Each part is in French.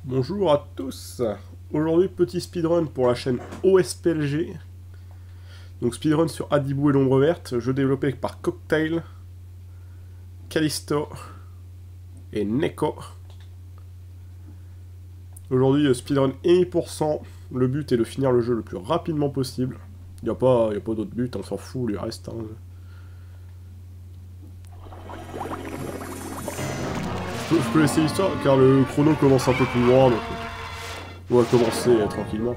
Bonjour à tous. Aujourd'hui, petit speedrun pour la chaîne OSPLG. Donc speedrun sur Adibou et l'ombre verte, jeu développé par Cocktail, Callisto et Neko. Aujourd'hui, speedrun 1%. Le but est de finir le jeu le plus rapidement possible. Il n'y a pas d'autre but, on s'en fout, il reste. Hein. Je peux laisser l'histoire car le chrono commence un peu plus loin, donc on va commencer tranquillement.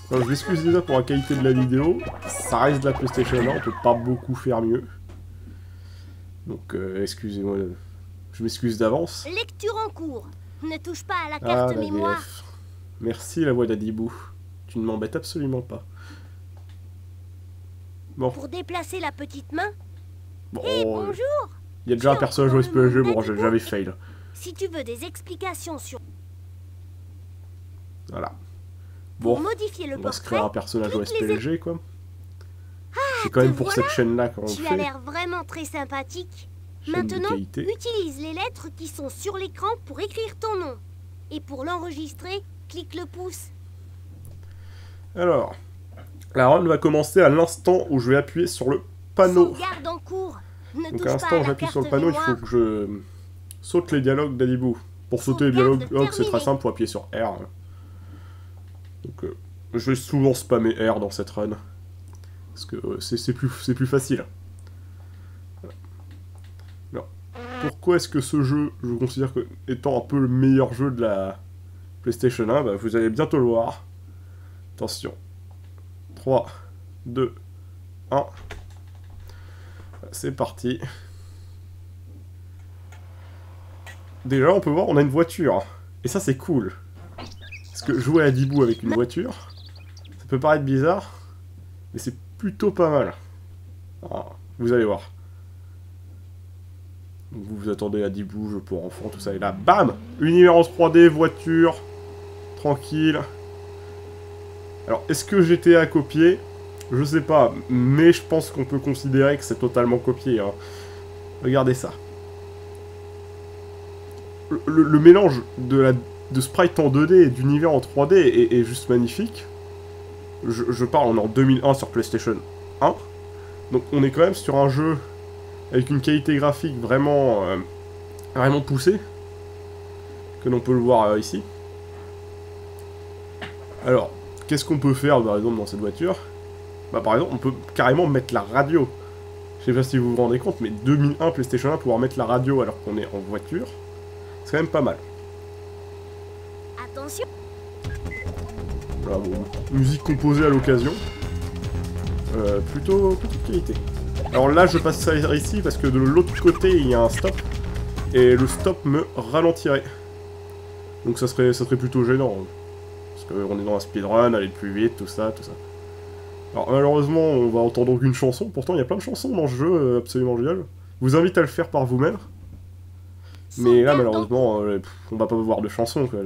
Alors, je m'excuse déjà pour la qualité de la vidéo, ça reste de la PlayStation 1, on peut pas beaucoup faire mieux. Donc excusez-moi, je m'excuse d'avance. Lecture en cours. Ne touche pas à la carte mémoire. DF. Merci la voix d'Adibou, tu ne m'embêtes absolument pas. Bon. Pour déplacer la petite main. Bon, Hey, bonjour. Il y a déjà un personnage OSPLG, bon j'avais fail. Si tu veux des explications sur... Voilà. Pour Bon, modifier le on va se portrait, créer un personnage clique les OSPLG quoi. C'est quand même pour voilà. cette chaîne là qu'on Tu as fait. l'air vraiment très sympathique. Chaîne de Maintenant, qualité. utilise les lettres qui sont sur l'écran pour écrire ton nom. Et pour l'enregistrer, clique le pouce. Alors, la run va commencer à l'instant où je vais appuyer sur le panneau. Sauvegarde en cours. Ne Donc touche à pas l'instant où la j'appuie sur le carte panneau, il faut mémoire. que je saute les dialogues d'Adibou. Pour sauter les Sauvegarde dialogues, c'est très terminée. simple, pour appuyer sur R. Donc je vais souvent spammer R dans cette run. Parce que c'est plus facile. Alors, pourquoi est-ce que ce jeu, je considère que étant un peu le meilleur jeu de la PlayStation 1, bah, vous allez bientôt le voir. Attention. 3, 2, 1. C'est parti. Déjà, on peut voir, on a une voiture. Et ça, c'est cool. Parce que jouer à Adibou avec une voiture, ça peut paraître bizarre, mais c'est plutôt pas mal. Ah, vous allez voir. Donc, vous vous attendez à Adibou, jeu pour enfants, tout ça. Et là, bam! Univers en 3D, voiture. Tranquille. Alors, est-ce que GTA a copié? Je sais pas, mais je pense qu'on peut considérer que c'est totalement copié. Hein. Regardez ça. Le mélange de sprite en 2D et d'univers en 3D est juste magnifique. Je parle, on est en 2001 sur PlayStation 1. Donc on est quand même sur un jeu avec une qualité graphique vraiment, vraiment poussée. Comme on peut le voir ici. Alors, qu'est-ce qu'on peut faire par exemple dans cette voiture? Bah par exemple, on peut carrément mettre la radio. Je sais pas si vous vous rendez compte, mais 2001 PlayStation 1, pouvoir mettre la radio alors qu'on est en voiture, c'est quand même pas mal. Attention. Voilà, bon, musique composée à l'occasion. Plutôt petite qualité. Alors là, je passe ça ici parce que de l'autre côté, il y a un stop. Et le stop me ralentirait. Donc ça serait plutôt gênant. Parce qu'on est dans un speedrun, aller plus vite, tout ça, tout ça. Alors malheureusement, on va entendre aucune chanson. Pourtant, il y a plein de chansons dans ce jeu, absolument génial. Je vous invite à le faire par vous-même. Mais là, malheureusement, on va pas voir de chansons, quoi.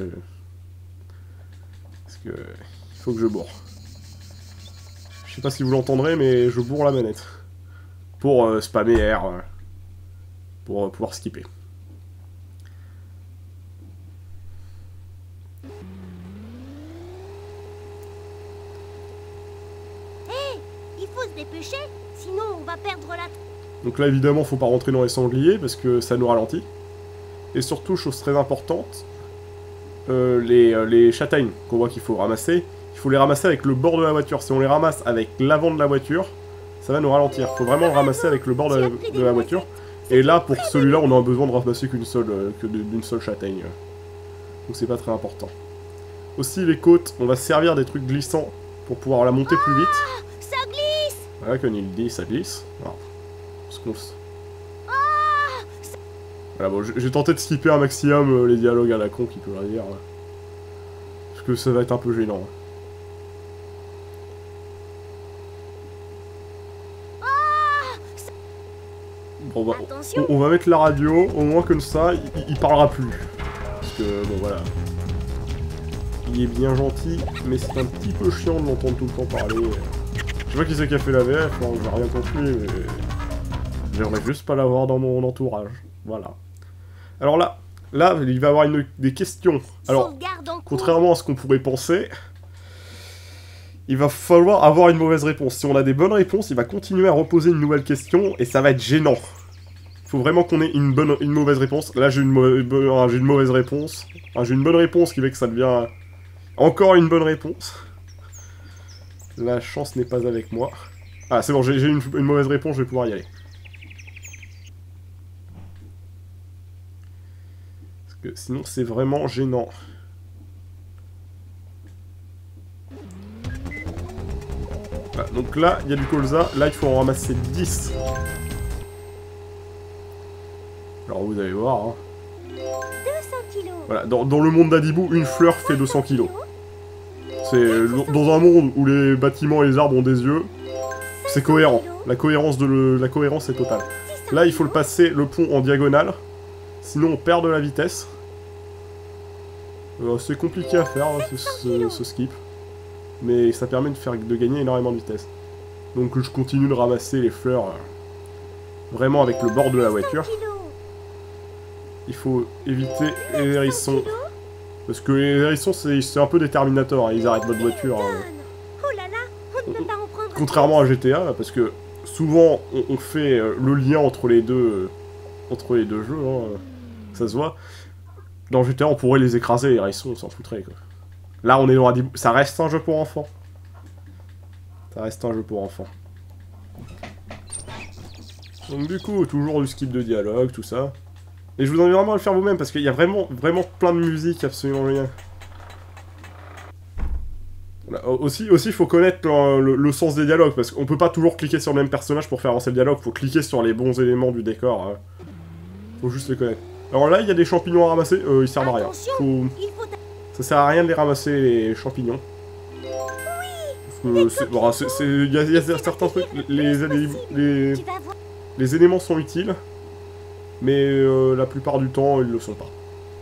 Parce que... il faut que je bourre. Je sais pas si vous l'entendrez, mais je bourre la manette. Pour spammer R. Pour pouvoir skipper. Il faut se dépêcher, sinon on va perdre la... Donc là, évidemment, faut pas rentrer dans les sangliers, parce que ça nous ralentit. Et surtout, chose très importante, les châtaignes qu'on voit qu'il faut ramasser, il faut les ramasser avec le bord de la voiture. Si on les ramasse avec l'avant de la voiture, ça va nous ralentir. Il faut vraiment le ramasser avec le bord de la voiture. Et là, pour celui-là, on a besoin de ramasser d'une seule châtaigne. Donc c'est pas très important. Aussi, les côtes, on va servir des trucs glissants pour pouvoir la monter plus vite. Ça glisse. Voilà, comme il dit, ça glisse. Alors, voilà, bon, j'ai tenté de skipper un maximum les dialogues à la con qui peut dire. Parce que ça va être un peu gênant. Bon, bah, on va mettre la radio, au moins comme ça, il parlera plus. Parce que, bon, voilà. Il est bien gentil, mais c'est un petit peu chiant de l'entendre tout le temps parler. Je sais pas qui c'est qui a fait la VF, hein, j'ai rien compris, mais... J'aimerais juste pas l'avoir dans mon entourage. Voilà. Alors là, il va y avoir des questions. Alors, Sauvegarde en cours. contrairement à ce qu'on pourrait penser, il va falloir avoir une mauvaise réponse. Si on a des bonnes réponses, il va continuer à reposer une nouvelle question, et ça va être gênant. Faut vraiment qu'on ait une mauvaise réponse. Là, j'ai une mauvaise réponse. Enfin, j'ai une bonne réponse qui fait que ça devient encore une bonne réponse. La chance n'est pas avec moi. Ah, c'est bon, j'ai une mauvaise réponse, je vais pouvoir y aller. Parce que sinon, c'est vraiment gênant. Voilà, donc là, il y a du colza. Là, il faut en ramasser 10. Alors, vous allez voir. Hein. 200 kilos. Voilà, dans le monde d'Adibou, une fleur fait 200 kilos. C'est dans un monde où les bâtiments et les arbres ont des yeux, c'est cohérent. La cohérence est totale. Là, il faut le passer le pont en diagonale, sinon on perd de la vitesse. C'est compliqué à faire, hein, ce skip. Mais ça permet de gagner énormément de vitesse. Donc je continue de ramasser les fleurs vraiment avec le bord de la voiture. Il faut éviter les hérissons. Parce que les hérissons, c'est un peu des Terminator, hein, ils arrêtent votre voiture. Oh là là, on ne peut pas en prendre. Contrairement à GTA, parce que souvent on fait le lien entre les deux jeux, hein, ça se voit. Dans GTA, on pourrait les écraser, les hérissons, on s'en foutrait, quoi. Là, on est dans Adibou. Ça reste un jeu pour enfants. Ça reste un jeu pour enfants. Donc du coup, toujours du skip de dialogue, tout ça. Et je vous invite vraiment à le faire vous-même, parce qu'il y a vraiment plein de musique, absolument rien. Voilà. Aussi, il faut connaître le sens des dialogues, parce qu'on peut pas toujours cliquer sur le même personnage pour faire avancer le dialogue, faut cliquer sur les bons éléments du décor. Hein. Faut juste les connaître. Alors là, il y a des champignons à ramasser, ils servent à rien. Ça sert à rien de les ramasser, les champignons. Il y a certains trucs, les éléments sont utiles, mais la plupart du temps, ils le sont pas.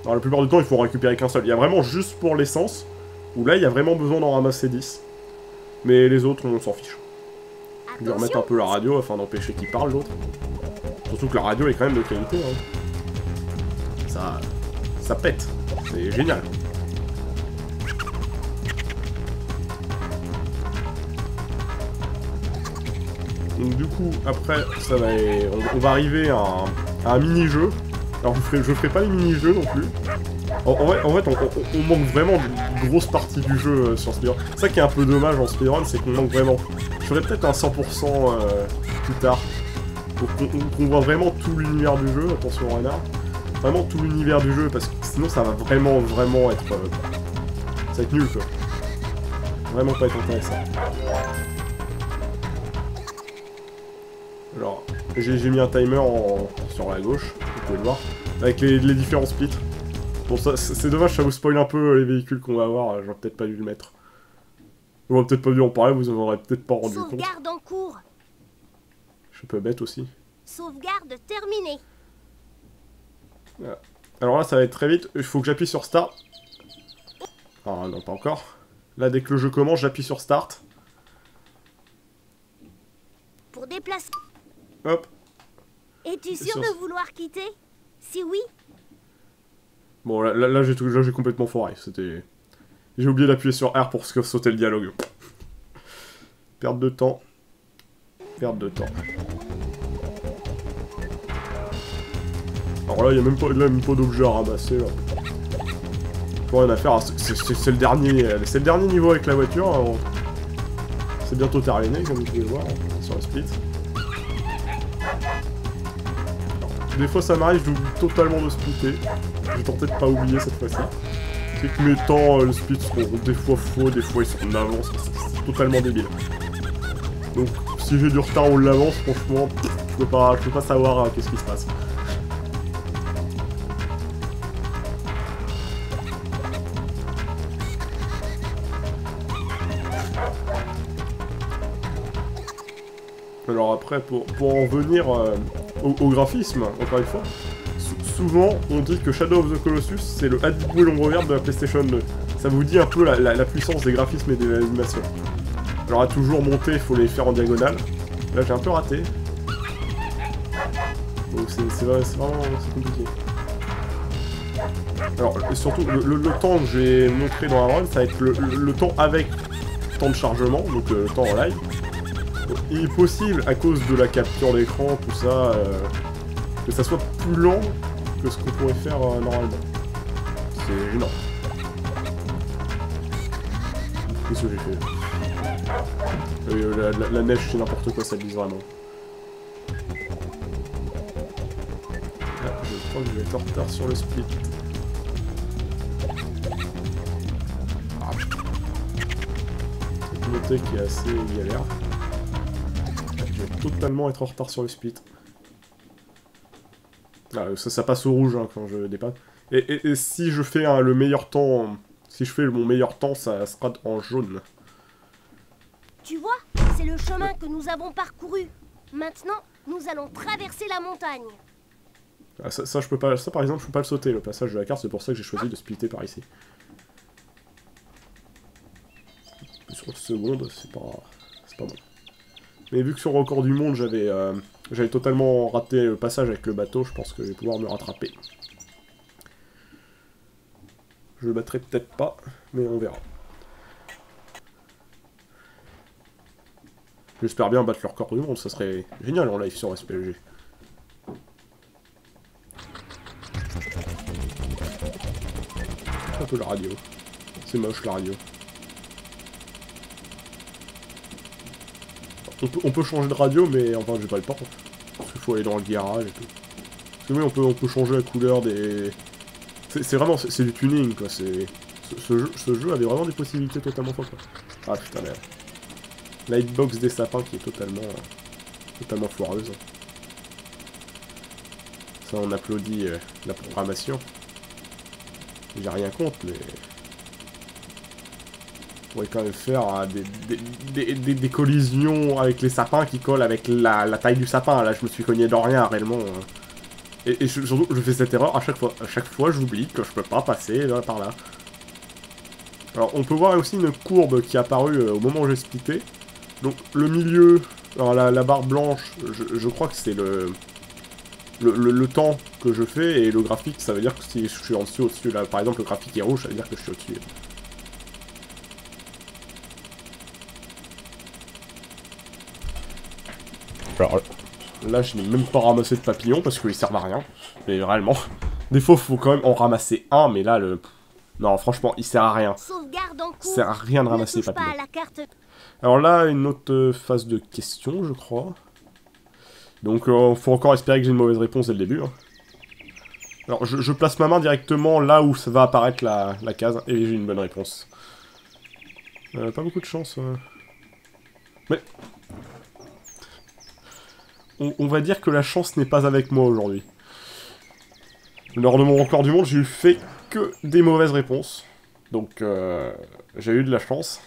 Alors la plupart du temps, il faut en récupérer qu'un seul. Il y a vraiment juste pour l'essence, où là, il y a vraiment besoin d'en ramasser 10. Mais les autres, on s'en fiche. Je vais remettre un peu la radio afin d'empêcher qu'ils parlent, l'autre. Surtout que la radio est quand même de qualité. Hein. Ça pète. C'est génial. Donc du coup, après, on va arriver à un mini-jeu. Alors je ferai pas les mini-jeux non plus. En fait, on manque vraiment de grosses parties du jeu sur speedrun. C'est ça qui est un peu dommage en speedrun, c'est qu'on manque vraiment. Je ferai peut-être un 100% plus tard. Pour qu'on voit vraiment tout l'univers du jeu, attention Renard. Vraiment tout l'univers du jeu, parce que sinon ça va vraiment être... ça va être nul, quoi. Vraiment pas être intéressant. Alors, j'ai mis un timer sur la gauche, vous pouvez le voir, avec les différents splits. Bon, c'est dommage, ça vous spoil un peu les véhicules qu'on va avoir, j'aurais peut-être pas dû le mettre. J'aurais peut-être pas dû en parler, vous en aurez peut-être pas rendu compte. Sauvegarde en cours. Je suis un peu bête aussi. Sauvegarde terminée. Voilà. Alors là, ça va être très vite, il faut que j'appuie sur Start. Ah non, pas encore. Là, dès que le jeu commence, j'appuie sur Start. Pour déplacer. Hop. Es-tu sûr de vouloir quitter? Si oui. Bon, là j'ai complètement foiré. C'était... J'ai oublié d'appuyer sur R pour sauter le dialogue. Perte de temps. Perte de temps. Alors là, il n'y a même pas d'objet à ramasser. Là. Plus rien à faire. C'est le dernier niveau avec la voiture. Alors... C'est bientôt terminé, comme vous pouvez voir, hein, sur le split. Des fois ça m'arrive, j'oublie totalement de splitter. Je vais tenter de pas oublier cette fois-ci. C'est que mes temps, le split seront des fois faux, des fois ils sont en avance, c'est totalement débile. Donc si j'ai du retard ou de l'avance, franchement, je peux pas savoir qu'est-ce qui se passe. Alors après, pour en venir au graphisme, encore une fois, souvent on dit que Shadow of the Colossus c'est le Adibou et l'ombre verte de la PlayStation 2. Ça vous dit un peu la puissance des graphismes et des animations. Alors à toujours monter, il faut les faire en diagonale. Là j'ai un peu raté. Donc c'est vraiment compliqué. Alors, et surtout, le temps que j'ai montré dans la run, ça va être le temps avec temps de chargement, donc le temps en live. Donc, il est possible, à cause de la capture d'écran, tout ça, que ça soit plus lent que ce qu'on pourrait faire normalement. C'est énorme. Qu'est-ce que j'ai fait? La neige, c'est n'importe quoi, ça glisse vraiment. Là, je crois que je vais être en retard sur le split. Ah. Cette montée qui est assez galère. Je vais totalement être en retard sur le split. Ah, ça passe au rouge hein, quand je dépasse. Et si je fais le meilleur temps... Si je fais mon meilleur temps, ça sera en jaune. Tu vois, c'est le chemin que nous avons parcouru. Maintenant, nous allons traverser la montagne. Ah, ça, je peux pas... Ça, par exemple, je peux pas le sauter, le passage de la carte. C'est pour ça que j'ai choisi de splitter par ici. Sur une seconde, c'est pas bon. Mais vu que sur le record du monde, j'avais totalement raté le passage avec le bateau, je pense que je vais pouvoir me rattraper. Je le battrai peut-être pas, mais on verra. J'espère bien battre le record du monde, ça serait génial en live sur SPLG. Un peu la radio. C'est moche la radio. On peut changer de radio, mais enfin j'ai pas le temps. Parce qu'il faut aller dans le garage et tout. Parce que oui, on peut changer la couleur des... C'est vraiment... C'est du tuning, quoi. Ce jeu avait vraiment des possibilités totalement folles, quoi. Ah putain, merde. La hitbox des sapins qui est totalement foireuse. Ça, on applaudit la programmation. J'ai rien contre, mais... On pourrait quand même faire des collisions avec les sapins qui collent avec la taille du sapin. Là, je me suis cogné dans rien, réellement. Et surtout, je fais cette erreur à chaque fois. À chaque fois, j'oublie que je peux pas passer là, par là. Alors, on peut voir aussi une courbe qui est apparue au moment où j'ai splitté. Donc, le milieu, alors la barre blanche, je crois que c'est le temps que je fais. Et le graphique, ça veut dire que si je suis en dessous, au-dessus. Là, par exemple, le graphique est rouge, ça veut dire que je suis au-dessus. Alors là, je n'ai même pas ramassé de papillons parce qu'ils servent à rien. Mais réellement, des fois, il faut quand même en ramasser un. Mais là, non, franchement, il sert à rien. Sauvegarde en cours. Ça sert à rien de ramasser les papillons. Pas à la carte. Alors là, une autre phase de questions, je crois. Donc, faut encore espérer que j'ai une mauvaise réponse dès le début. Hein. Alors, je place ma main directement là où ça va apparaître la case. Et j'ai une bonne réponse. Pas beaucoup de chance. Mais... On va dire que la chance n'est pas avec moi aujourd'hui. Lors de mon record du monde, j'ai eu fait que des mauvaises réponses. Donc, j'ai eu de la chance.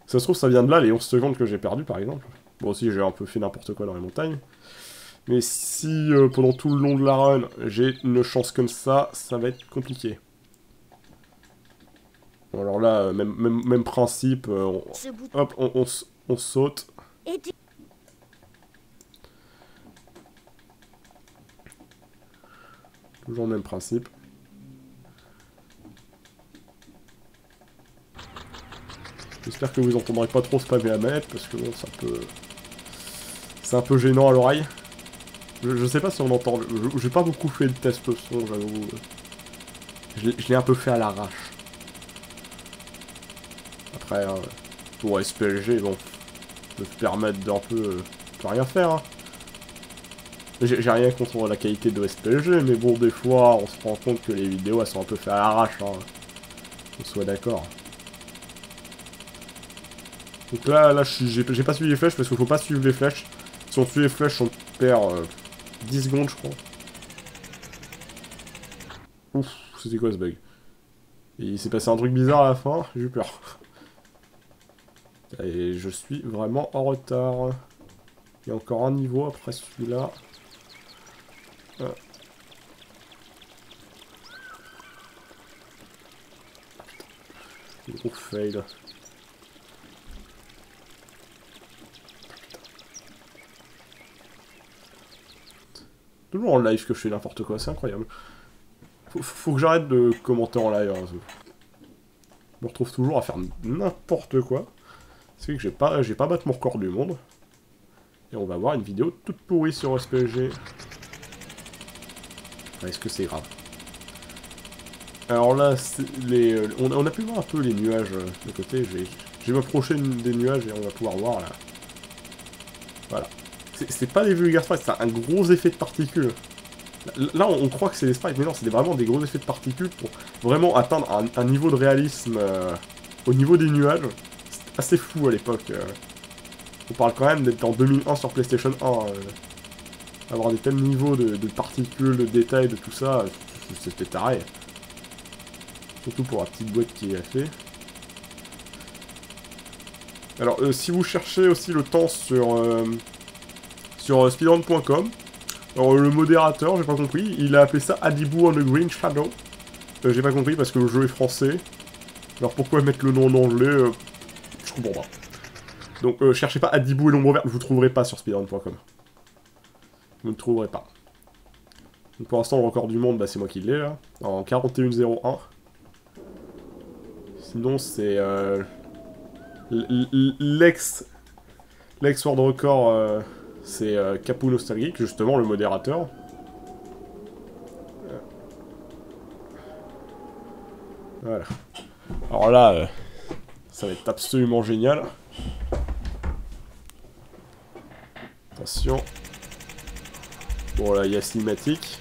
Ça se trouve, ça vient de là, les 11 secondes que j'ai perdu, par exemple. Bon, aussi, j'ai un peu fait n'importe quoi dans les montagnes. Mais si, pendant tout le long de la run, j'ai une chance comme ça, ça va être compliqué. Bon, alors là, même principe, hop, on saute. Toujours le même principe. J'espère que vous entendrez pas trop spammer la manette, parce que bon, c'est un peu gênant à l'oreille. Je sais pas si on entend... J'ai pas beaucoup fait de test son, j'avoue. Je l'ai un peu fait à l'arrache. Après, pour SPLG, bon, on peut se permettre d'un peu... on peut rien faire, hein. J'ai rien contre la qualité de SPLG, mais bon, des fois, on se rend compte que les vidéos, elles sont un peu faites à l'arrache, hein. Qu'on soit d'accord. Donc là j'ai pas suivi les flèches, parce qu'il faut pas suivre les flèches. Si on suit les flèches, on perd 10 secondes, je crois. Ouf, c'était quoi ce bug? Et il s'est passé un truc bizarre à la fin, j'ai eu peur. Et je suis vraiment en retard. Il y a encore un niveau après celui-là. Gros fail. Toujours en live que je fais n'importe quoi, c'est incroyable. Faut que j'arrête de commenter en live. Hein. Je me retrouve toujours à faire n'importe quoi. C'est que j'ai pas battu mon record du monde. Et on va voir une vidéo toute pourrie sur SPLG. Est-ce que c'est grave? Alors là, on a pu voir un peu les nuages de côté. Je vais m'approcher des nuages et on va pouvoir voir là. Voilà. C'est pas des vulgaires sprites, c'est un gros effet de particules. Là, on croit que c'est des sprites, mais non, c'est vraiment des gros effets de particules pour vraiment atteindre un niveau de réalisme au niveau des nuages. C'est assez fou à l'époque. On parle quand même d'être en 2001 sur PlayStation 1. Avoir des tels niveaux de particules, de détails, de tout ça, c'était taré. Surtout pour la petite boîte qui est fait. Alors, si vous cherchez aussi le temps sur speedrun.com, alors le modérateur, j'ai pas compris, il a appelé ça Adibou on the Green Shadow. J'ai pas compris parce que le jeu est français. Alors pourquoi mettre le nom en anglais je comprends pas. Donc cherchez pas Adibou et l'ombre verte, vous trouverez pas sur speedrun.com. Vous ne trouverez pas. Donc pour l'instant, le record du monde, bah, c'est moi qui l'ai là, en 41.01. Sinon, c'est l'ex-world record, c'est Capou Nostalgique, justement, le modérateur. Voilà. Alors là, ça va être absolument génial. Attention. Bon, là, il y a cinématique.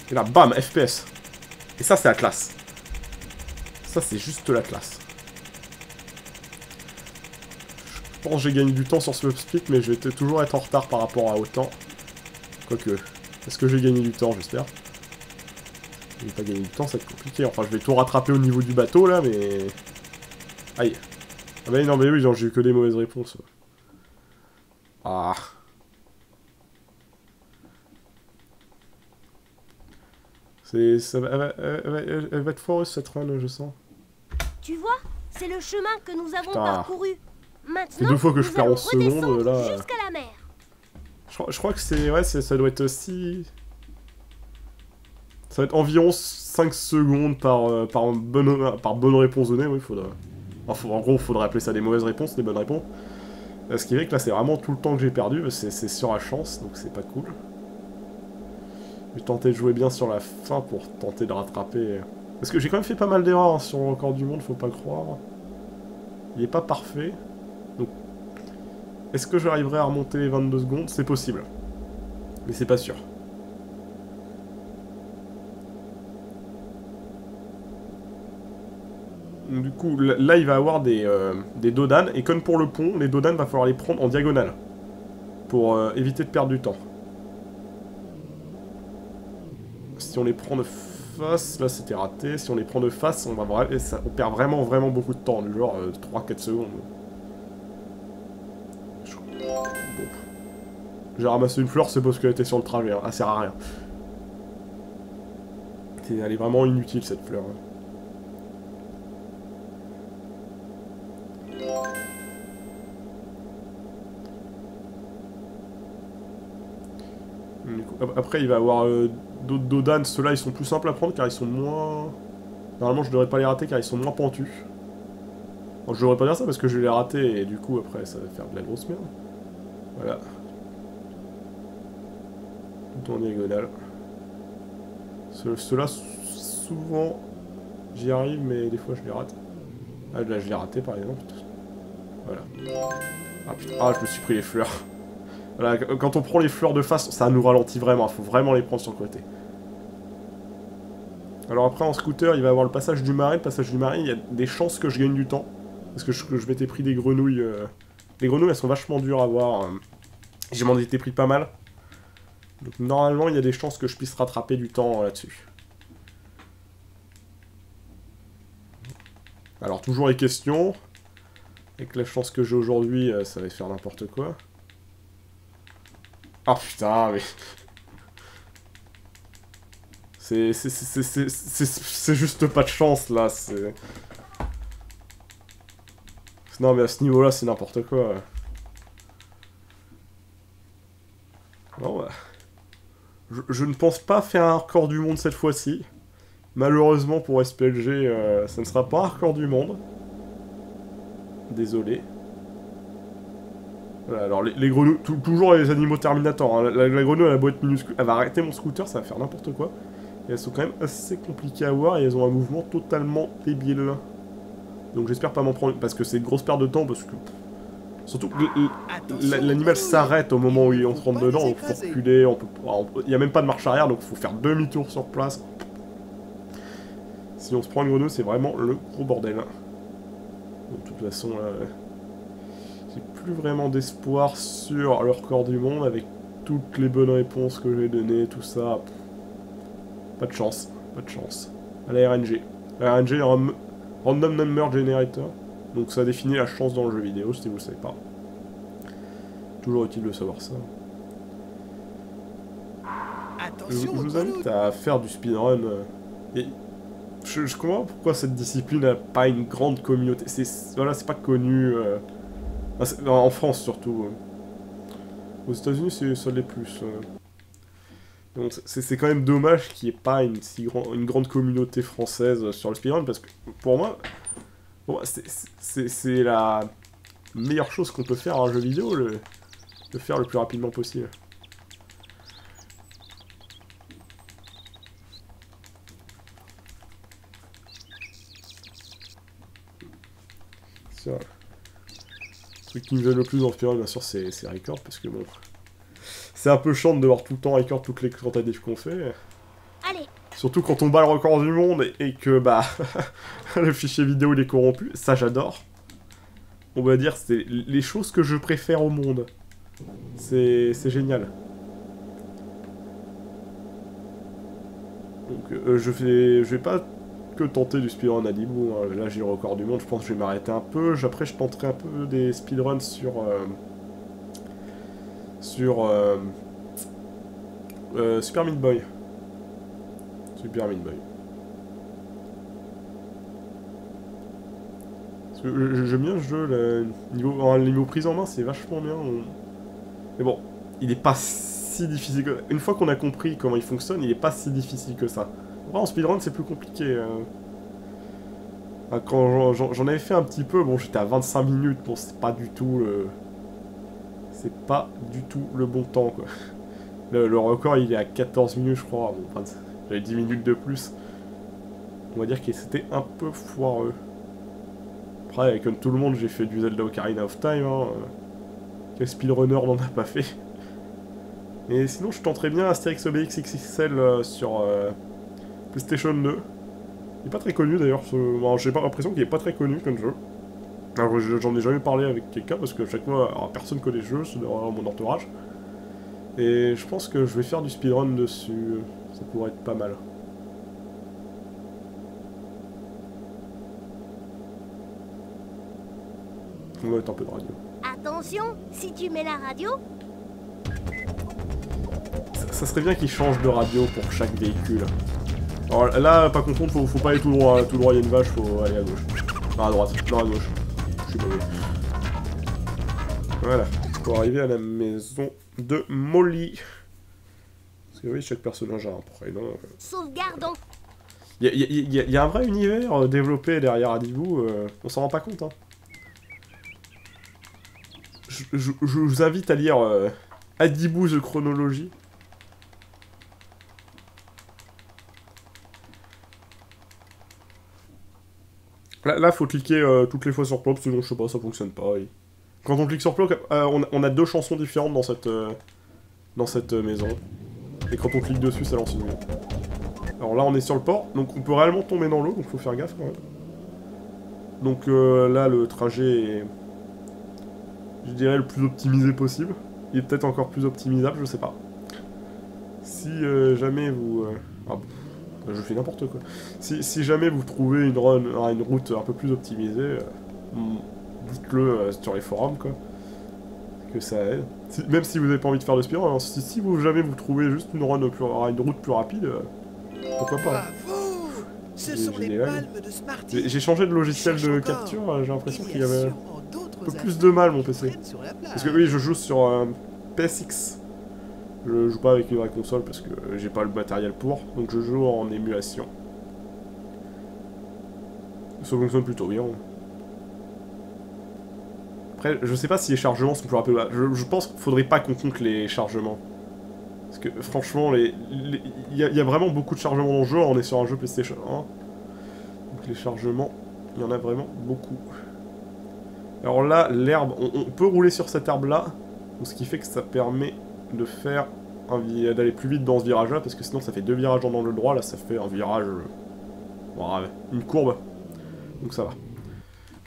Et là, bam, FPS. Et ça, c'est la classe. Ça, c'est juste la classe. Je pense que j'ai gagné du temps sur ce split, mais je vais toujours être en retard par rapport à autant. Quoique, est-ce que j'ai gagné du temps, j'espère? Je vais pas gagner du temps, ça va être compliqué. Enfin, je vais tout rattraper au niveau du bateau, là, mais... Aïe. Ah bah non, mais oui, j'ai eu que des mauvaises réponses. Ah. Elle va être foireuse, cette run, je sens. Tu vois, c'est le chemin que nous avons Putain. parcouru. C'est Maintenant, 2 fois que je nous perds allons 11 secondes, là. jusqu'à la mer. Je crois que c'est... Ouais, ça doit être aussi... Ça va être environ 5 secondes par bonne réponse donnée, oui, faudra... Enfin, en gros, faudrait appeler ça des mauvaises réponses, des bonnes réponses. Ce qui fait que là, c'est vraiment tout le temps que j'ai perdu, c'est sur la chance, donc c'est pas cool. Je vais tenter de jouer bien sur la fin pour tenter de rattraper... Parce que j'ai quand même fait pas mal d'erreurs hein, sur le record du monde, faut pas croire. Il est pas parfait. Donc, est-ce que j'arriverai à remonter les 22 secondes? C'est possible. Mais c'est pas sûr. Du coup, là, il va y avoir des dodanes, et comme pour le pont, les dodanes, va falloir les prendre en diagonale. Pour éviter de perdre du temps. Si on les prend de face, là c'était raté. Si on les prend de face, on perd vraiment beaucoup de temps, du genre 3-4 secondes. Bon. J'ai ramassé une fleur, c'est parce qu'elle était sur le trajet, hein. Elle sert à rien. Elle est vraiment inutile cette fleur. Hein. Du coup, après il va y avoir d'autres dodanes, ceux-là ils sont plus simples à prendre car ils sont moins... Normalement je devrais pas les rater car ils sont moins pentus. Bon, je devrais pas dire ça parce que je vais les rater et du coup après ça va faire de la grosse merde. Voilà. Tout en diagonale. Ceux-là souvent j'y arrive mais des fois je les rate. Ah là je l'ai raté par exemple. Voilà. Ah putain, ah je me suis pris les fleurs. Voilà, quand on prend les fleurs de face, ça nous ralentit vraiment, il faut vraiment les prendre sur le côté. Alors après en scooter, il va y avoir le passage du marais. Le passage du marais, il y a des chances que je gagne du temps. Parce que je m'étais pris des grenouilles. Les grenouilles, elles sont vachement dures à voir. Je m'en étais pris pas mal. Donc normalement, il y a des chances que je puisse rattraper du temps là-dessus. Alors toujours les questions. Avec la chance que j'ai aujourd'hui, ça va faire n'importe quoi. Ah putain, mais... C'est juste pas de chance, là, c'est... Non, mais à ce niveau-là, c'est n'importe quoi. Bon, bah... Je ne pense pas faire un record du monde cette fois-ci. Malheureusement pour SPLG, ça ne sera pas un record du monde. Désolé. Voilà, alors les grenouilles, toujours les animaux Terminator. Hein. La grenouille, elle a beau être minuscule, elle va arrêter mon scooter, ça va faire n'importe quoi. Et elles sont quand même assez compliquées à voir et elles ont un mouvement totalement débile. Donc j'espère pas m'en prendre, parce que c'est une grosse perte de temps, parce que... Surtout que l'animal s'arrête au moment où on se rentre dedans, donc faut reculer, il n'y a même pas de marche arrière, donc il faut faire demi-tour sur place. Si on se prend une grenouille, c'est vraiment le gros bordel. De toute façon, j'ai plus vraiment d'espoir sur le record du monde, avec toutes les bonnes réponses que j'ai données, tout ça. Pas de chance, pas de chance. À la RNG. La RNG, Random Number Generator. Donc ça définit la chance dans le jeu vidéo, si vous le savez pas. Toujours utile de savoir ça. Je vous invite à faire du speedrun. Je comprends pourquoi cette discipline n'a pas une grande communauté. Voilà, c'est pas connu. En France surtout. Aux États-Unis, ça l'est plus. Donc c'est quand même dommage qu'il n'y ait pas une grande communauté française sur le speedrun, parce que pour moi, c'est la meilleure chose qu'on peut faire à un jeu vidéo, le faire le plus rapidement possible. Ça. Le truc qui me gêne le plus dans le speedrun, bien sûr, c'est record, parce que bon... C'est un peu chiant de devoir tout le temps record toutes les tentatives qu'on fait. Allez. Surtout quand on bat le record du monde et que, bah... le fichier vidéo, il est corrompu. Ça, j'adore. On va dire, c'est les choses que je préfère au monde. C'est génial. Donc, je vais pas que tenter du speedrun à Dibou. Hein. Là, j'ai le record du monde. Je pense que je vais m'arrêter un peu. Après, je tenterai un peu des speedruns sur Super Meat Boy. Super Meat Boy. J'aime bien ce jeu, le niveau prise en main, c'est vachement bien. Mais bon, il est pas si difficile que... Une fois qu'on a compris comment il fonctionne, il est pas si difficile que ça. En speedrun, c'est plus compliqué. Quand j'en avais fait un petit peu, bon, j'étais à 25 minutes, bon, c'est pas du tout le... C'est pas du tout le bon temps, quoi. Le record, il est à 14 minutes, je crois. Bon, enfin, j'avais 10 minutes de plus. On va dire que c'était un peu foireux. Après, comme tout le monde, j'ai fait du Zelda Ocarina of Time. Hein. Quel speedrunner n'en a pas fait? Et sinon, je tenterais bien Astérix Obélix XXL sur PlayStation 2. Il est pas très connu, d'ailleurs. Bon, j'ai pas l'impression qu'il est pas très connu comme jeu. Alors, j'en ai jamais parlé avec quelqu'un, parce que à chaque fois, alors, personne connaît le jeu, c'est dans mon entourage. Et je pense que je vais faire du speedrun dessus. Ça pourrait être pas mal. On va mettre un peu de radio. Attention, si tu mets la radio... Ça serait bien qu'ils changent de radio pour chaque véhicule. Alors là, pas confondre, faut pas aller tout droit. Hein. Tout droit, il y a une vache, faut aller à gauche. Non, à droite, non, à gauche. Je suis mauvais. Voilà, pour arriver à la maison de Molly. Parce que oui, chaque personnage a un prénom. Sauvegardons. Il y a un vrai univers développé derrière Adibou, on s'en rend pas compte. Hein. Je vous invite à lire Adibou The Chronology. Là, faut cliquer toutes les fois sur plop, sinon je sais pas, ça fonctionne pas. Et... Quand on clique sur plop, on a deux chansons différentes dans cette maison. Et quand on clique dessus, ça lance une musique. Alors là, on est sur le port, donc on peut réellement tomber dans l'eau, donc faut faire gaffe quand même. Donc là, le trajet est, je dirais, le plus optimisé possible. Il est peut-être encore plus optimisable, je sais pas. Si jamais vous... je fais n'importe quoi. Si jamais vous trouvez une route un peu plus optimisée, dites-le sur les forums, quoi. Que ça aide. Même si vous n'avez pas envie de faire de speedrun, hein, si jamais vous trouvez juste une route plus rapide, pourquoi pas. J'ai changé de logiciel de capture, j'ai l'impression qu'il y avait un peu plus de mal mon PC. Parce que oui, je joue sur PSX. Je joue pas avec une vraie console parce que j'ai pas le matériel pour, donc je joue en émulation. Ça fonctionne plutôt bien. Après, je sais pas si les chargements sont plus rapides. Je pense qu'il faudrait pas qu'on compte les chargements. Parce que franchement, il y a vraiment beaucoup de chargements dans le jeu. On est sur un jeu PlayStation 1. Donc les chargements, il y en a vraiment beaucoup. Alors là, l'herbe, on peut rouler sur cette herbe-là. Ce qui fait que ça permet de faire d'aller plus vite dans ce virage-là. Parce que sinon, ça fait 2 virages dans le droit. Là, ça fait un virage... Bon, une courbe. Donc ça va.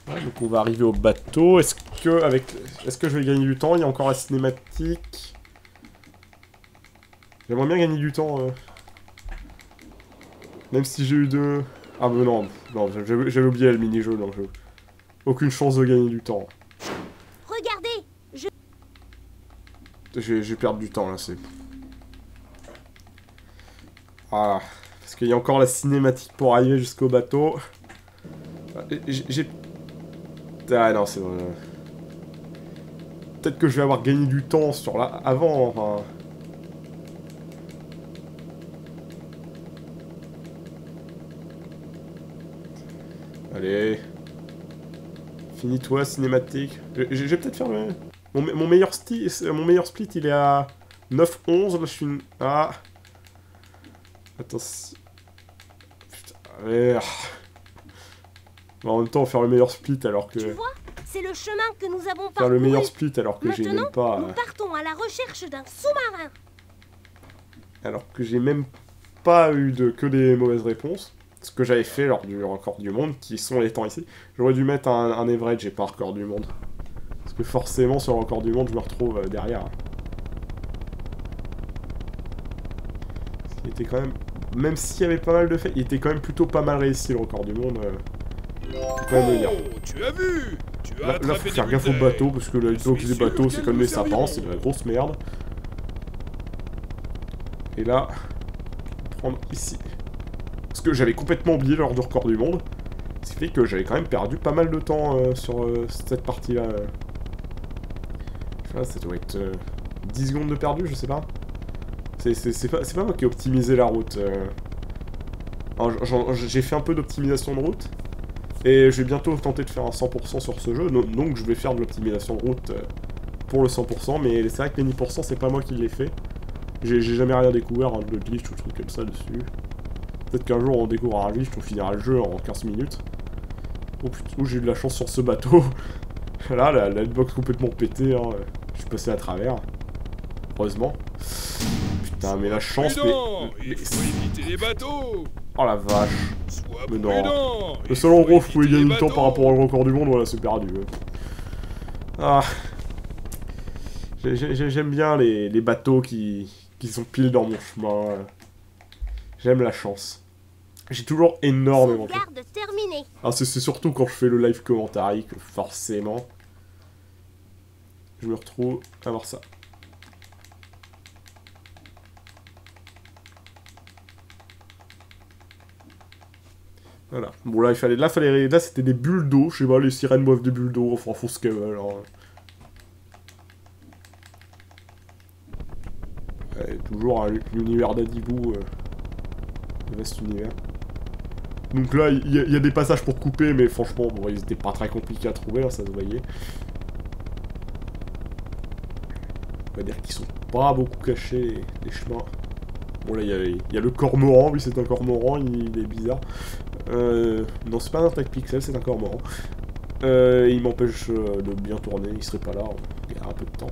Ouais, donc on va arriver au bateau. Est-ce que je vais gagner du temps? Il y a encore la cinématique. J'aimerais bien gagner du temps. Même si j'ai eu deux... Ah mais non, j'avais oublié le mini-jeu, donc aucune chance de gagner du temps. Regardez, j'ai perdu du temps là, c'est... Ah, parce qu'il y a encore la cinématique pour arriver jusqu'au bateau. J'ai... Ah non, c'est vrai. Peut-être que je vais avoir gagné du temps sur la... avant, enfin... Allez. Finis-toi, cinématique. Je vais peut-être faire le... Mon meilleur split, il est à 9-11. Là, je suis... Ah. Attends. Putain. Allez. En même temps, faire le meilleur split alors que... Tu vois, c'est le chemin que nous avons parcouru. Faire le meilleur split alors que j'ai même pas... Nous partons à la recherche d'un sous-marin. Alors que j'ai même pas eu que des mauvaises réponses. Ce que j'avais fait lors du record du monde, qui sont les temps ici. J'aurais dû mettre un average et pas record du monde. Parce que forcément, sur le record du monde, je me retrouve derrière. Il était quand même... Même s'il y avait pas mal de faits, il était quand même plutôt pas mal réussi, le record du monde. Faut quand même le dire. Tu as vu? Là, faut faire gaffe au bateau, parce que les bateaux, c'est comme les sapins, c'est de la grosse merde. Et là, on va prendre ici. Parce que j'avais complètement oublié lors du record du monde. Ce qui fait que j'avais quand même perdu pas mal de temps sur cette partie-là. Ça doit être 10 secondes de perdu, je sais pas. C'est pas moi qui ai optimisé la route. J'ai fait un peu d'optimisation de route. Et je vais bientôt tenter de faire un 100% sur ce jeu. Donc je vais faire de l'optimisation de route pour le 100%. Mais c'est vrai que les 10%, c'est pas moi qui l'ai fait. J'ai jamais rien découvert, de glitch ou truc comme ça dessus. Peut-être qu'un jour on découvrira un glitch, on finira le jeu en 15 minutes. Oh putain, j'ai eu de la chance sur ce bateau. Là, la hitbox complètement pétée, hein. Je suis passé à travers. Heureusement. Putain, mais la chance, mais... Il faut éviter les bateaux. Oh la vache. Sois Mais non. prudent. Le seul endroit où je pouvais gagner du temps par rapport au record du monde, voilà, c'est perdu. Ah. J'aime bien les bateaux qui sont pile dans mon chemin. J'aime la chance. J'ai toujours énormément... Sauvegarde terminée. Ah, c'est surtout quand je fais le live commentary que forcément... Je me retrouve à voir ça. Voilà. Bon, là, là c'était des bulles d'eau. Je sais pas, les sirènes boivent des bulles d'eau. Enfin, faut ce qu'elles veulent. Hein. Ouais, toujours l'univers d'Adibou. Le vaste univers. Donc là, il y a des passages pour couper, mais franchement, bon, ils étaient pas très compliqués à trouver, hein, ça se voyait. On va dire qu'ils sont pas beaucoup cachés, les chemins. Bon, là, il y a le cormoran, oui, c'est un cormoran, il est bizarre. Non, c'est pas un attaque pixel, c'est un cormoran. Il m'empêche de bien tourner, il serait pas là, il y a un peu de temps.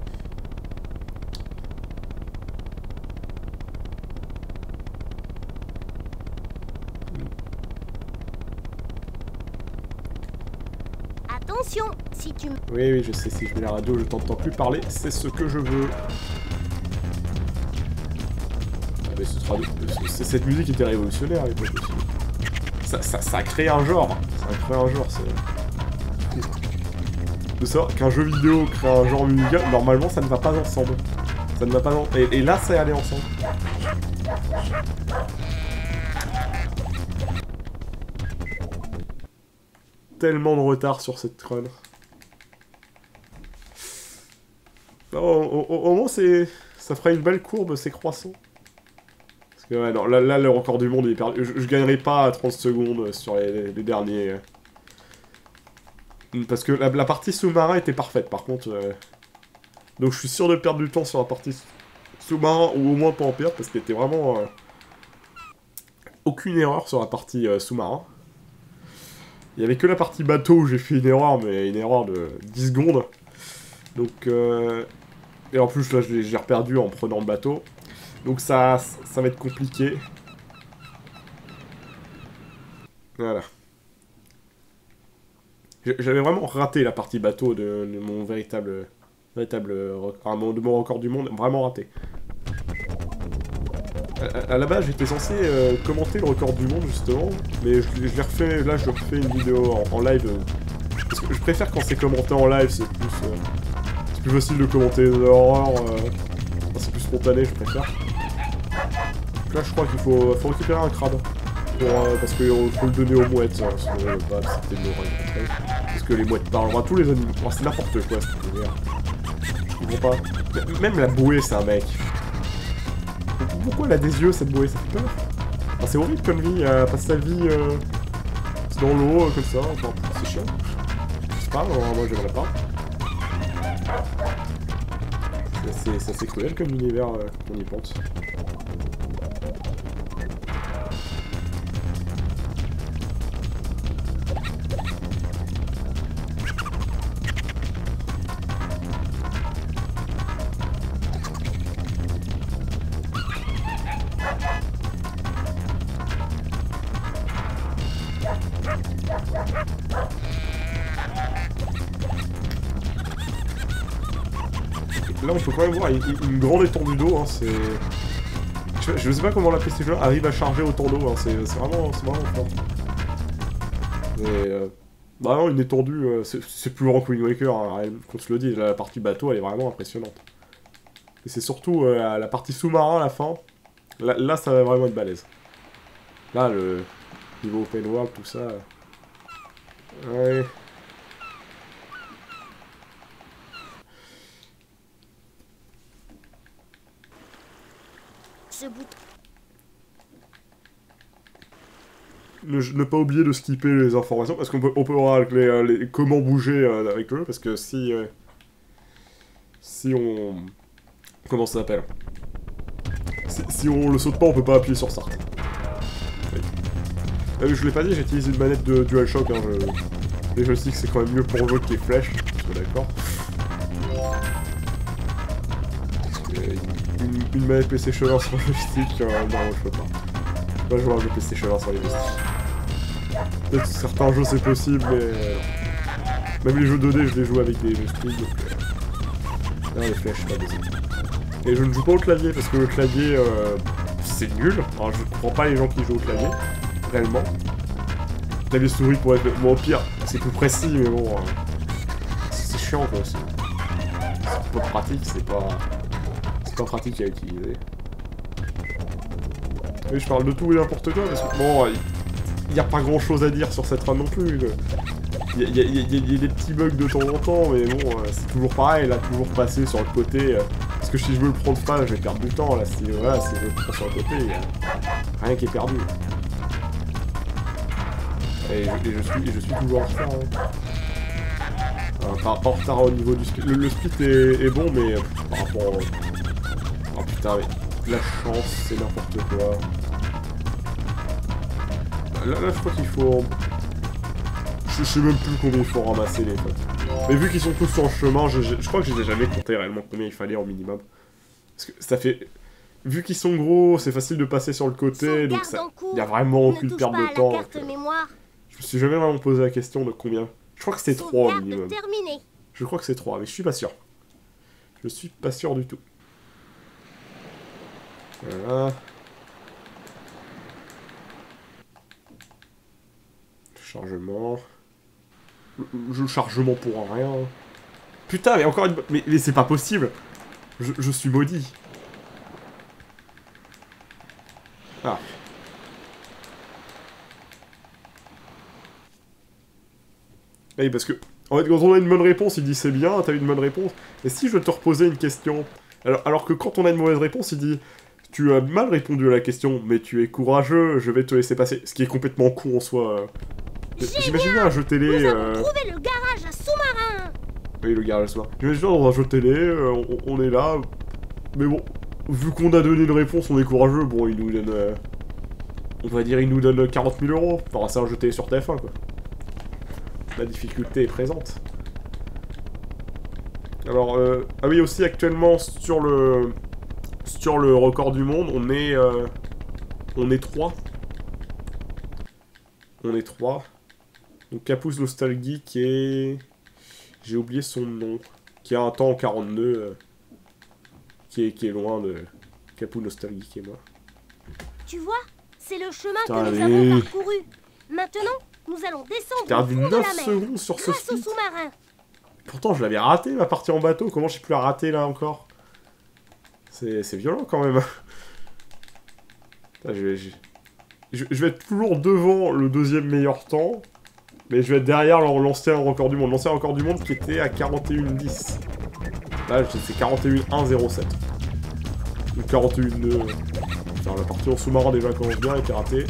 Attention, si tu... Oui, je sais, si je mets la radio, je t'entends plus parler, c'est ce que je veux. Ah, mais cette musique était révolutionnaire à l'époque aussi. Ça a créé un genre. Ça a créé un genre, c'est... De savoir qu'un jeu vidéo crée un genre musical, normalement ça ne va pas ensemble. Ça ne va pas ensemble. Et là, ça est allé ensemble. Tellement de retard sur cette run. Au moins, ça fera une belle courbe, c'est croissant. Parce que, ouais, non, là le record du monde est perdu. Je gagnerai pas à 30 secondes sur les derniers. Parce que la partie sous-marin était parfaite, par contre. Donc je suis sûr de perdre du temps sur la partie sous-marin, ou au moins pas en perdre, parce qu'il était vraiment... aucune erreur sur la partie sous-marin. Il y avait que la partie bateau où j'ai fait une erreur, mais une erreur de 10 secondes. Donc... Et en plus, là, j'ai reperdu en prenant le bateau. Donc ça va être compliqué. Voilà. J'avais vraiment raté la partie bateau de mon véritable de mon record du monde. Vraiment raté. À la base, j'étais censé commenter le record du monde, justement. Mais je l'ai refait... Là, je refais une vidéo en live. Parce que je préfère quand c'est commenté en live, c'est plus facile de commenter l'horreur. C'est plus spontané, je préfère. Donc là, je crois qu'il faut récupérer un crabe. Parce qu'il faut le donner aux mouettes, hein, sinon c'était de l'horreur. Parce que les mouettes parlent, enfin, tous les animaux. Oh, c'est n'importe quoi cette lumière. Je comprends pas. Même la bouée, c'est un mec. Pourquoi elle a des yeux cette bouée? Ça fait peur. Enfin, c'est horrible comme vie, elle passe sa vie dans l'eau comme ça, enfin, c'est chiant. Je sais pas, moi j'aimerais pas. C'est assez cruel comme univers qu'on y pense. Là on peut quand même voir une grande étendue d'eau, hein, c'est... Je sais pas comment la PlayStation arrive à charger autant d'eau, hein, c'est vraiment fort. Mais... vraiment une étendue, c'est plus grand que Wind Waker, hein, qu'on se le dise, la partie bateau elle est vraiment impressionnante. Et c'est surtout la partie sous-marin à la fin, là ça va vraiment être balèze. Là le niveau open world, tout ça... Ouais... Ne pas oublier de skipper les informations, parce qu'on peut voir les comment bouger avec eux, parce que si on... Comment ça s'appelle? Si on le saute pas, on peut pas appuyer sur Start. Oui. Je l'ai pas dit, j'ai utilisé une manette de DualShock, hein, les joysticks c'est quand même mieux pour le jeu que les flèches, je suis d'accord. Une manette PlayStation 1 sur le joystick, non, je peux pas. Je peux pas jouer à un jeu PlayStation 1 sur les joysticks. Peut-être certains jeux c'est possible, mais... Même les jeux 2D, je les joue avec des joysticks, donc... Non, les flèches, pas besoin. Et je ne joue pas au clavier, parce que le clavier, c'est nul. Alors, je comprends pas les gens qui jouent au clavier, réellement. Le clavier souris pour être... Bon, au pire, c'est plus précis, mais bon... c'est chiant, quoi. C'est pas pratique, c'est pas pratique à utiliser. Oui, je parle de tout et n'importe quoi, parce que bon, il n'y a pas grand chose à dire sur cette run non plus. Il y a des petits bugs de temps en temps, mais bon, c'est toujours pareil, là, toujours passer sur le côté. Parce que si je veux le prendre pas, je vais perdre du temps, là, si je le prends sur le côté, il n'y a rien qui est perdu. Et je suis toujours en retard, hein. Pas en retard au niveau du split. Le split est bon, mais par rapport au... Oh putain, mais la chance, c'est n'importe quoi. Là, je crois qu'il faut... Je sais même plus combien il faut ramasser les fois. Mais vu qu'ils sont tous sur le chemin, je crois que je les ai jamais compté réellement combien il fallait en minimum. Parce que ça fait... Vu qu'ils sont gros, c'est facile de passer sur le côté, donc il y a vraiment aucune perte de temps. Je me suis jamais vraiment posé la question de combien. Je crois que c'est 3 au minimum. Je crois que c'est 3, mais je suis pas sûr. Je suis pas sûr du tout. Voilà. Chargement. Chargement pour rien. Putain, mais encore une... Mais c'est pas possible. Je suis maudit. Ah. Oui, parce que... En fait, quand on a une bonne réponse, il dit c'est bien, t'as eu une bonne réponse. Et si je te reposais une question, alors que quand on a une mauvaise réponse, il dit tu as mal répondu à la question, mais tu es courageux, je vais te laisser passer. Ce qui est complètement con en soi. J'imagine bien un jeu télé. Nous avons trouvé le garage à sous-marin. Oui, le garage à sous-marin. J'imagine bien dans un jeu télé, on est là. Mais bon, vu qu'on a donné une réponse, on est courageux. Bon, il nous donne. On va dire, il nous donne 40 000 euros. Enfin, c'est un jeu télé sur TF1, quoi. La difficulté est présente. Alors, ah oui, aussi actuellement sur le record du monde, on est 3. On est 3. Donc Capouze Nostalgique et... J'ai oublié son nom. Qui a un temps en 42. Qui est loin de Capouze Nostalgique et moi. Tu vois, c'est le chemin que Allez. nous avons parcouru. Maintenant, nous allons descendre T'as au perdu fond de 9 la mer. secondes sur ce Grâce au speed. sous-marin. Pourtant, je l'avais raté, ma partie en bateau. Comment j'ai pu la rater, là, encore? C'est violent, quand même. Putain, je vais être toujours devant le deuxième meilleur temps, mais je vais être derrière l'ancien record du monde. L'ancien record du monde qui était à 41,10. Là, c'est 41,107. Ou 41,2. Enfin, la partie en sous-marin, déjà, commence bien, était ratée.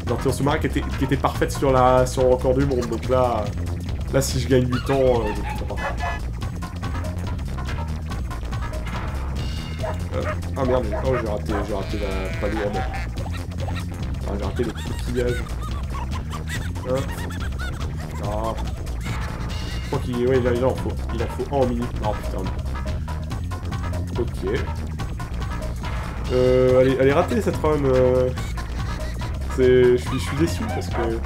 La partie en sous-marin qui était parfaite sur le record du monde. Donc là, si je gagne du temps, je ne sais pas. Ah merde, oh, j'ai raté la palourde. Ah, j'ai raté le coquillage. Hein? Ah. Je crois qu'il ouais, il en faut un en minute. Oh putain. Ok. Elle est ratée cette run. Je suis déçu parce que...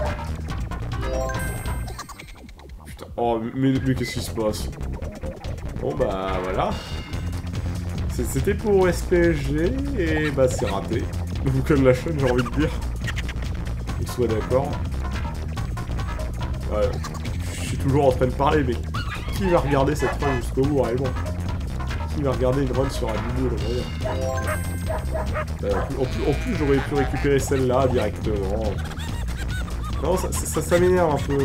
Putain. Oh, mais qu'est-ce qui se passe? Bon bah voilà. C'était pour SPSG et bah c'est raté. Vous comme la chaîne, j'ai envie de dire. On soit d'accord. Ouais, je suis toujours en train de parler, mais qui va regarder cette run jusqu'au bout réellement? Qui va regarder une run sur un vidéo là, en plus j'aurais pu récupérer celle-là directement. Non, ça m'énerve un peu.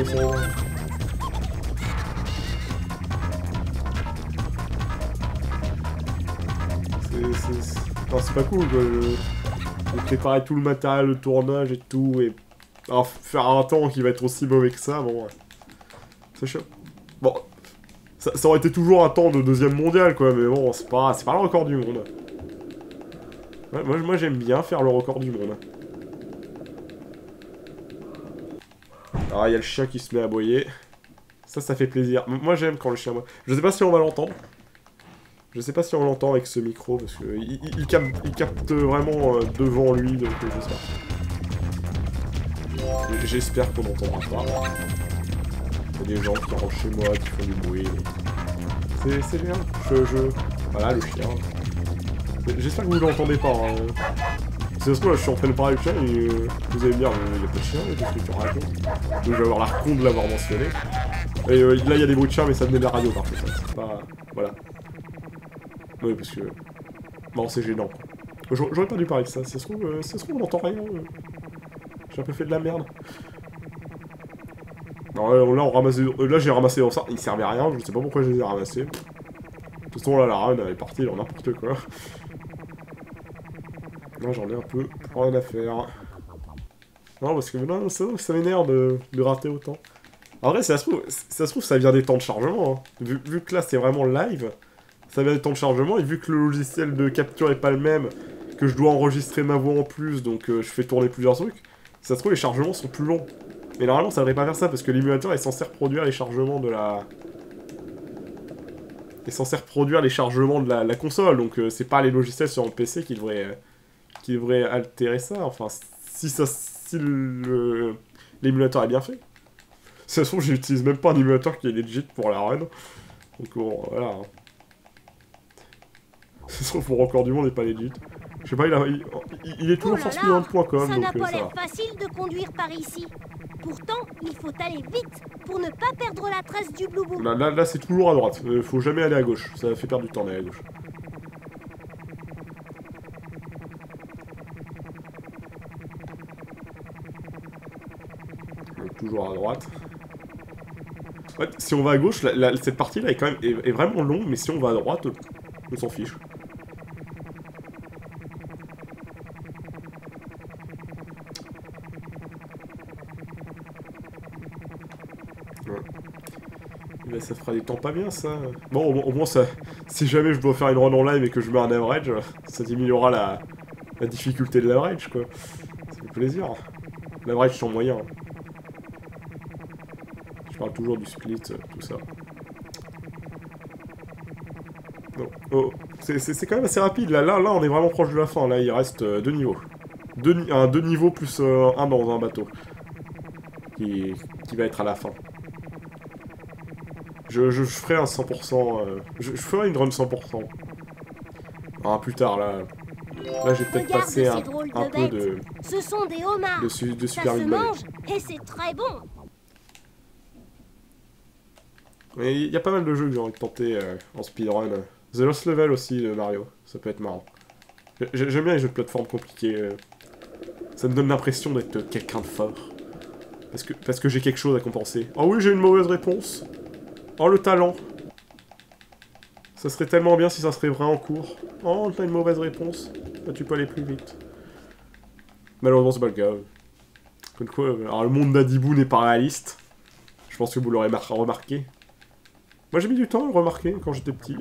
Non, c'est pas cool, quoi. De préparer tout le matériel, le tournage et tout, et... Alors, faire un temps qui va être aussi mauvais que ça, bon... Ouais. C'est chiant. Bon... Ça aurait été toujours un temps de deuxième mondial, quoi, mais bon, c'est pas le record du monde. Ouais, moi j'aime bien faire le record du monde. Ah, il y a le chien qui se met à aboyer. Ça fait plaisir. Moi j'aime quand le chien aboie. Je sais pas si on va l'entendre. Je sais pas si on l'entend avec ce micro, parce que il capte vraiment devant lui, donc j'espère. J'espère qu'on n'entendra pas. Il y a des gens qui rentrent chez moi, qui font du bruit. C'est bien. Voilà, le chien. J'espère que vous l'entendez pas. Hein. C'est parce que là, je suis en train de parler avec le chien et vous allez me dire, il n'y a pas de chien, qu'est-ce que tu racontes? Donc je vais avoir l'air con de l'avoir mentionné. Et là, il y a des bruits de chien, mais ça venait de la radio, par contre. C'est pas... Voilà. Oui, parce que... Non, c'est gênant. J'aurais pas dû parler de ça. Ça se trouve, on n'entend rien. J'ai un peu fait de la merde. Non, là, on ramassait... Là, j'ai ramassé dans ça. Ils servaient à rien. Je sais pas pourquoi je les ai ramassés. De toute façon, là, la run, elle est partie dans n'importe quoi. Là, j'en ai un peu rien à faire. Non, parce que non, ça m'énerve de rater autant. En vrai, ça se trouve, ça vient des temps de chargement. Hein. Vu que là, c'est vraiment live... Ça vient des temps de chargement, et vu que le logiciel de capture est pas le même, que je dois enregistrer ma voix en plus, donc je fais tourner plusieurs trucs, ça se trouve les chargements sont plus longs. Mais normalement ça devrait pas faire ça, parce que l'émulateur est censé reproduire les chargements de la... est censé reproduire les chargements de la console, donc c'est pas les logiciels sur un PC qui devraient altérer ça, enfin si l'émulateur est bien fait. De toute façon j'utilise même pas un émulateur qui est legit pour la run, donc bon, voilà. C'est sauf pour record du monde et pas legit. Je sais pas, il est toujours sur speedrun.com, ça donc n'a pas ça l'air va. facile de conduire par ici. Pourtant, il faut aller vite pour ne pas perdre la trace du Blue Boom. Là c'est toujours à droite, faut jamais aller à gauche, ça fait perdre du temps d'aller à gauche. Donc toujours à droite. Ouais, si on va à gauche, cette partie-là est quand même est vraiment longue, mais si on va à droite, on s'en fiche. Ouais. Là, ça fera des temps pas bien, ça. Bon, au moins, ça, si jamais je dois faire une run en live et que je mets un average, ça diminuera la difficulté de l'average, quoi. Ça fait plaisir. L'average sont moyen. Je parle toujours du split, tout ça. Non. Oh, c'est quand même assez rapide. Là, on est vraiment proche de la fin. Là, il reste 2 niveaux. 2 niveaux plus un dans un bateau. Qui va être à la fin. Je ferai un 100%. Je ferai une run 100%. Ah, plus tard, là. Là, j'ai peut-être passé un peu de... Ce sont des homards. de Ça Super se Meat Boy. mange et c'est très bon. Mais il y a pas mal de jeux que j'ai envie de tenter en speedrun. The Lost Level aussi de Mario, ça peut être marrant. J'aime bien les jeux de plateforme compliqués. Ça me donne l'impression d'être quelqu'un de fort. Parce que j'ai quelque chose à compenser. Oh oui, j'ai une mauvaise réponse. Oh, le talent. Ça serait tellement bien si ça serait vrai en cours. Oh, t'as une mauvaise réponse. Là, tu peux aller plus vite. Malheureusement, c'est pas le cas. Comme quoi, alors le monde d'Adibou n'est pas réaliste. Je pense que vous l'aurez remarqué. Moi, j'ai mis du temps à le remarquer quand j'étais petit.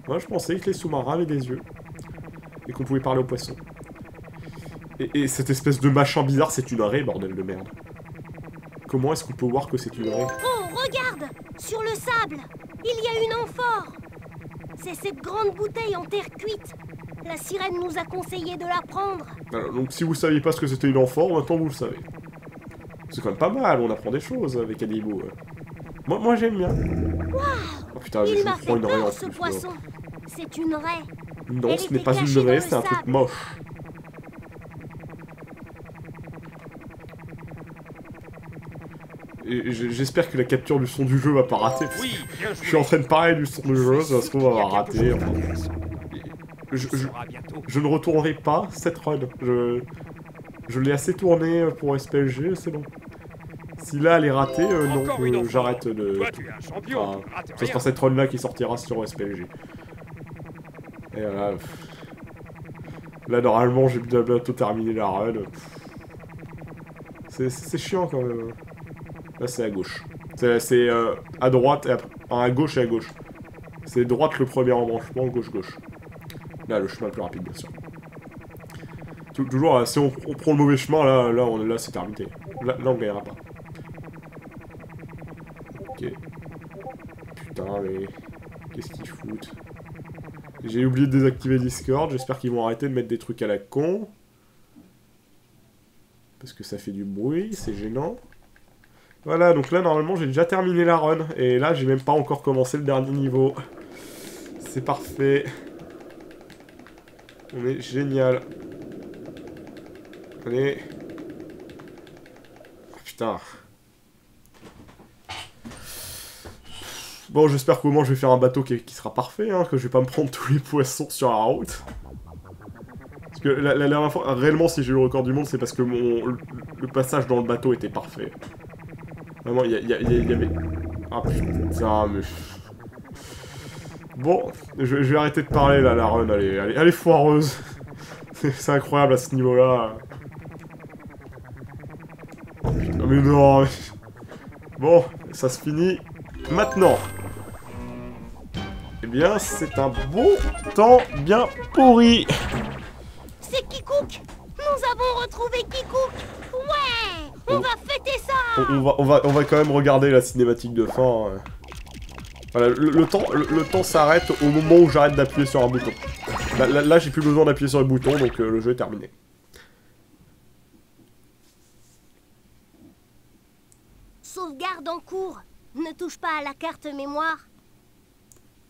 Moi, je pensais que les sous-marins avaient des yeux. Et qu'on pouvait parler aux poissons. Et cette espèce de machin bizarre, c'est une raie, bordel de merde. Comment est-ce qu'on peut voir que c'est une raie? Oh, regarde! Sur le sable, il y a une amphore. C'est cette grande bouteille en terre cuite. La sirène nous a conseillé de la prendre. Alors, donc si vous saviez pas ce que c'était une amphore, maintenant vous le savez. C'est quand même pas mal, on apprend des choses avec Adibou. Moi j'aime bien. Oh putain, Il je m'a prends fait une raie en peur, ce plus. poisson. C'est une raie. Non, Elle ce n'est était pas cachée une dans raie, le c'est un truc sable. moche. Et j'espère que la capture du son du jeu va pas rater. Parce que Oui, bien je suis en train de parler du son du jeu, ça se trouve, on va rater. Enfin, je ne retournerai pas cette run. Je l'ai assez tourné pour SPLG, c'est bon. Si là elle est ratée, non, j'arrête de... Toi, tu es un champion. Enfin, tu rates ce sera rien. cette run là qui sortira sur SPLG. Et voilà. Là normalement j'ai bientôt terminé la run. C'est chiant quand même. Là c'est à gauche. C'est à droite et à gauche et à gauche. C'est droite le premier embranchement, gauche. Là le chemin le plus rapide bien sûr. Toujours si on prend le mauvais chemin, là c'est terminé. Là on gagnera pas. Ok. Putain mais... Qu'est-ce qu'ils foutent? J'ai oublié de désactiver Discord, j'espère qu'ils vont arrêter de mettre des trucs à la con. Parce que ça fait du bruit, c'est gênant. Voilà, donc là normalement j'ai déjà terminé la run. Et là j'ai même pas encore commencé le dernier niveau. C'est parfait. On est génial. Allez. Oh, putain. Bon, j'espère qu'au moins je vais faire un bateau qui sera parfait, hein, que je vais pas me prendre tous les poissons sur la route. Parce que la dernière fois, réellement, si j'ai eu le record du monde, c'est parce que le passage dans le bateau était parfait. Vraiment, il y avait... Ah putain, mais... Bon, je vais arrêter de parler, là, la run, elle est foireuse. C'est incroyable à ce niveau-là. Oh putain, mais non mais... Bon, ça se finit maintenant. Eh bien, c'est un beau temps bien pourri. C'est Kikouk. Nous avons retrouvé Kikouk. Ouais, on va fêter ça. On va quand même regarder la cinématique de fin. Voilà, le temps s'arrête au moment où j'arrête d'appuyer sur un bouton. Là j'ai plus besoin d'appuyer sur le bouton, donc le jeu est terminé. Sauvegarde en cours. Ne touche pas à la carte mémoire.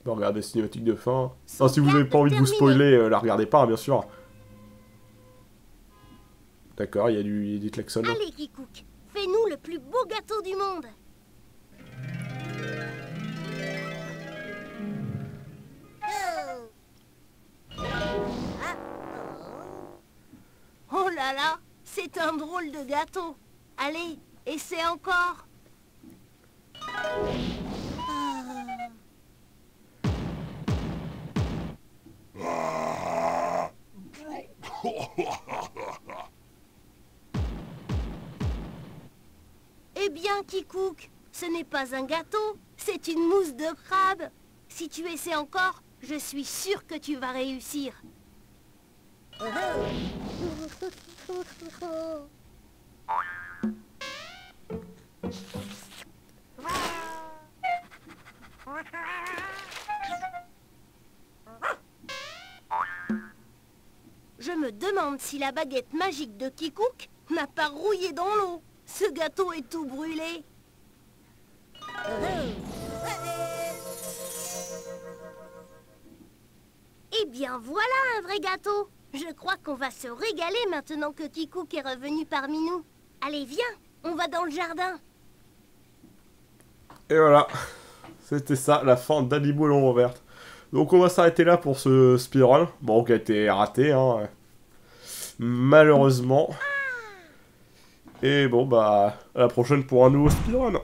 On va regarder la cinématique de fin. Non, si vous n'avez pas envie de vous spoiler, la regardez pas, hein, bien sûr. D'accord, il y a des klaxons. Allez, Kikouk, fais-nous le plus beau gâteau du monde. Oh là là, c'est un drôle de gâteau. Allez, essaie encore. Eh bien, Kikouk, ce n'est pas un gâteau, c'est une mousse de crabe. Si tu essaies encore, je suis sûre que tu vas réussir. Je me demande si la baguette magique de Kikouk n'a pas rouillé dans l'eau. Ce gâteau est tout brûlé. Eh bien voilà un vrai gâteau. Je crois qu'on va se régaler maintenant que Kikouk est revenu parmi nous. Allez, viens, on va dans le jardin. Et voilà. C'était ça, la fin d'Alibo l'ombre verte. Donc on va s'arrêter là pour ce speedrun. Bon, qui a été raté, hein. Malheureusement. Et bon, bah, à la prochaine pour un nouveau speedrun.